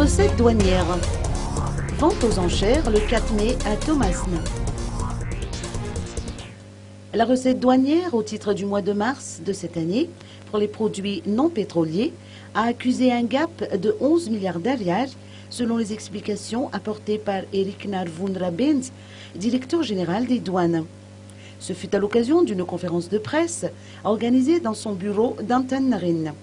Recettes douanières. Vente aux enchères le 4 mai à Thomasne. La recette douanière au titre du mois de mars de cette année pour les produits non pétroliers a accusé un gap de 11 milliards d'ariage selon les explications apportées par Erik Narvundra-Benz, directeur général des douanes. Ce fut à l'occasion d'une conférence de presse organisée dans son bureau d'Antannarin.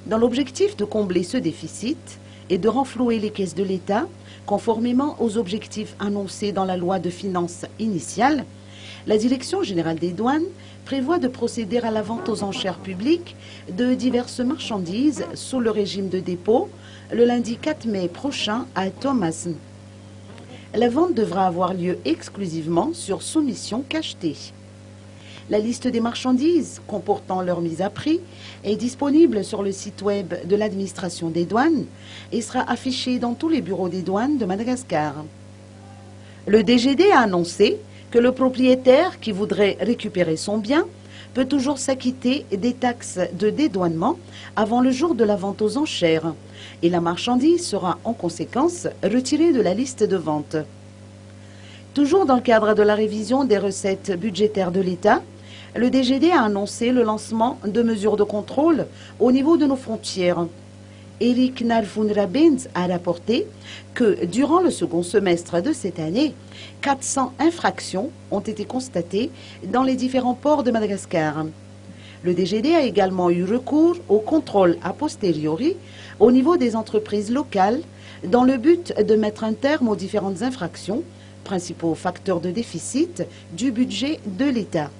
Dans l'objectif de combler ce déficit et de renflouer les caisses de l'État, conformément aux objectifs annoncés dans la loi de finances initiale, la Direction générale des douanes prévoit de procéder à la vente aux enchères publiques de diverses marchandises sous le régime de dépôt le lundi 4 mai prochain à Thomasne. La vente devra avoir lieu exclusivement sur soumission cachetée. La liste des marchandises comportant leur mise à prix est disponible sur le site web de l'administration des douanes et sera affichée dans tous les bureaux des douanes de Madagascar. Le DGD a annoncé que le propriétaire qui voudrait récupérer son bien peut toujours s'acquitter des taxes de dédouanement avant le jour de la vente aux enchères et la marchandise sera en conséquence retirée de la liste de vente. Toujours dans le cadre de la révision des recettes budgétaires de l'État, le DGD a annoncé le lancement de mesures de contrôle au niveau de nos frontières. Erik Narvundra-Benz a rapporté que durant le second semestre de cette année, 400 infractions ont été constatées dans les différents ports de Madagascar. Le DGD a également eu recours au contrôle a posteriori au niveau des entreprises locales dans le but de mettre un terme aux différentes infractions, principaux facteurs de déficit du budget de l'État.